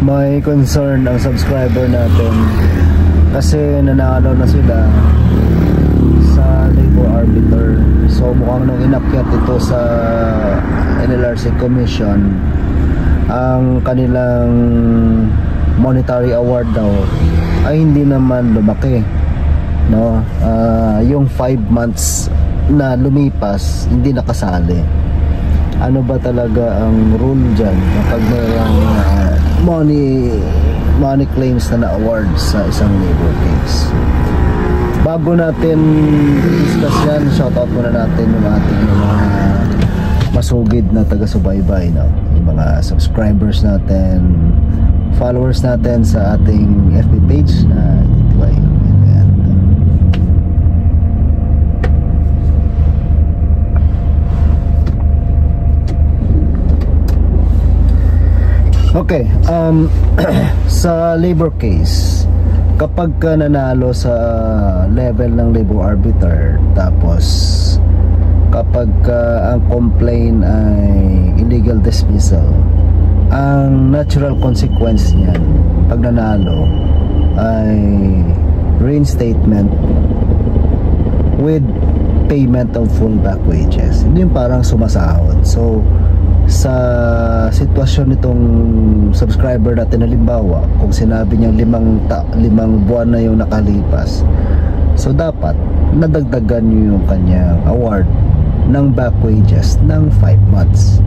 may concern ang subscriber natin kasi nanalo na sila sa labor arbiter. So mukhang nung inakyat ito sa NLRC Commission, ang kanilang monetary award daw ay hindi naman lumaki, no? Yung 5 months na lumipas hindi nakasali. Ano ba talaga ang rule dyan kapag mayroong money claims na na-award sa isang labor case? Bago natin discuss yan, shoutout muna natin yung ating mga masugid na taga-subaybay, no? Yung mga subscribers natin, followers natin sa ating FB page na TTY. Okay, sa labor case, kapag ka nanalo sa level ng labor arbiter, tapos kapag ang complaint ay illegal dismissal, ang natural consequence niyan pag nanalo ay reinstatement with payment of full back wages. Hindi yung parang sumasahod. So sa sitwasyon nitong subscriber natin, halimbawa kung sinabi niyang limang buwan na yung nakalipas, so dapat nadagdagan niyo yung kanyang award ng back wages ng 5 months.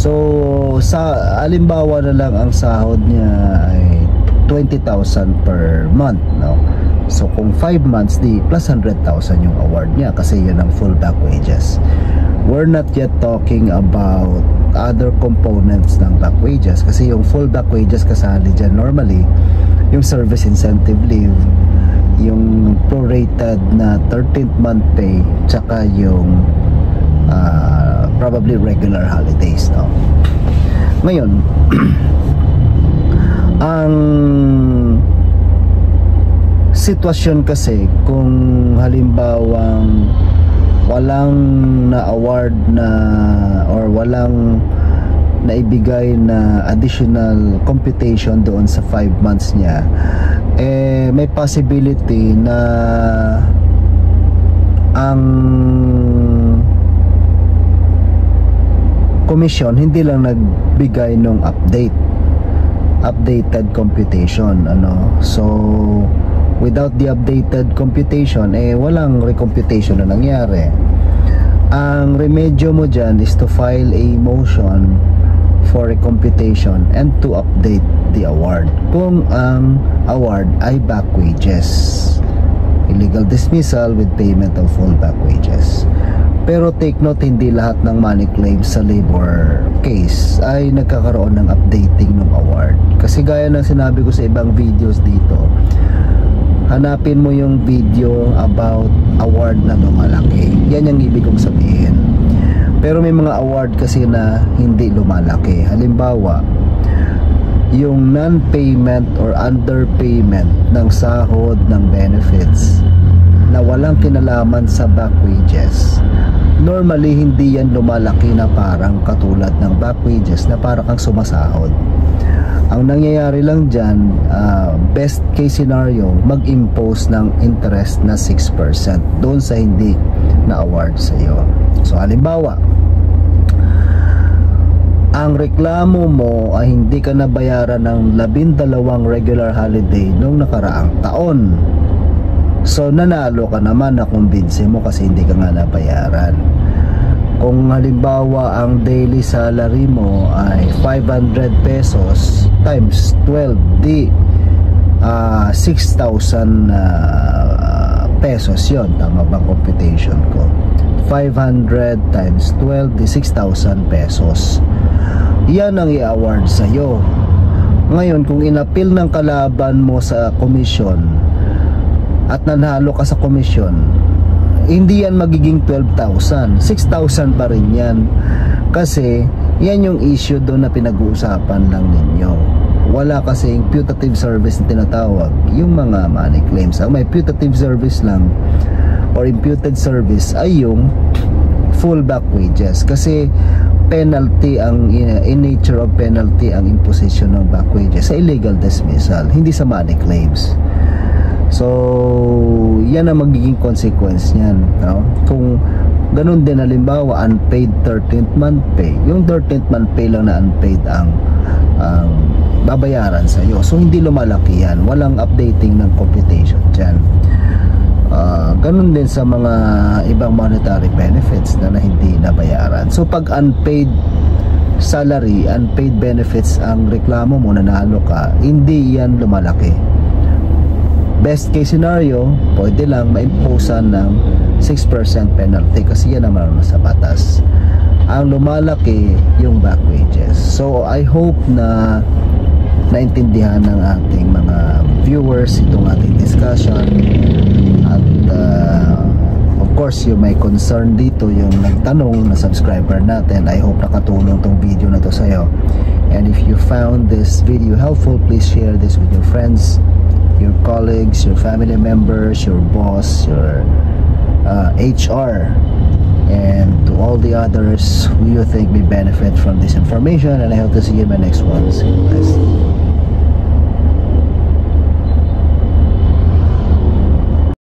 So sa halimbawa na lang ang sahod niya ay 20,000 per month, no? So kung 5 months, di plus 100,000 yung award niya kasi yun ang full back wages. We're not yet talking about other components ng back wages kasi yung full back wages kasali dyan normally yung service incentive leave, yung prorated na 13th month pay, tsaka yung probably regular holidays, no? Ngayon ang sitwasyon kasi kung halimbawang walang na-award na or walang naibigay na additional computation doon sa 5 months niya, may possibility na ang commission hindi lang nagbigay ng updated computation, ano? So without the updated computation, walang recomputation na nangyari. Ang remedyo mo dyan is to file a motion for recomputation and to update the award kung ang award ay back wages, illegal dismissal with payment of full back wages. Pero take note, hindi lahat ng money claims sa labor case ay nagkakaroon ng updating ng award. Kasi gaya ng sinabi ko sa ibang videos dito, hanapin mo yung video about award na lumalaki. Yan yung ibig kong sabihin. Pero may mga award kasi na hindi lumalaki. Halimbawa, yung non-payment or underpayment ng sahod ng benefits na walang kinalaman sa back wages, normally hindi yan lumalaki na parang katulad ng back wages na parang kang sumasahod. Ang nangyayari lang dyan, best case scenario, mag-impose ng interest na 6% doon sa hindi na award sa iyo. So halimbawa, ang reklamo mo ay hindi ka nabayaran ng 12 regular holiday nung nakaraang taon. So nanalo ka naman, na kumbinse mo kasi hindi ka nga nabayaran. Kung halimbawa ang daily salary mo ay 500 pesos times 12, di 6,000 pesos yon. Tama ba computation ko? 500 times 12, di 6,000 pesos. Yan ang i-award sa'yo. Ngayon, kung inapil ng kalaban mo sa komisyon at nanalo ka sa komisyon, hindi yan magiging 12,000, 6,000 pa rin yan, kasi yan yung issue doon na pinag-uusapan lang ninyo. Wala kasing putative service na tinatawag yung mga money claims. Ang may putative service lang or imputed service ay yung full back wages, kasi penalty ang in nature of penalty ang imposition ng back wages sa illegal dismissal, hindi sa money claims. So yan ang magiging consequence niyan, no? Kung ganun din, halimbawa unpaid 13th month pay, yung 13th month pay lang na unpaid ang babayaran sa iyo, so hindi lumalaki yan, walang updating ng computation dyan. Ganun din sa mga ibang monetary benefits na hindi nabayaran. So pag unpaid salary, unpaid benefits ang reklamo mo, nanalo ka, hindi yan lumalaki. Best case scenario, pwede lang maimposan ng 6% penalty, kasi yan naman sa batas. Ang lumalaki yung back wages. So I hope na naintindihan ng ating mga viewers itong ating discussion. At of course, yung may concern dito, yung nagtanong na subscriber natin, I hope nakatulong tong video na to sa'yo. And if you found this video helpful, please share this with your friends, your colleagues, your family members, your boss, your HR, and to all the others who you think may benefit from this information. And I hope to see you in my next one. See you guys.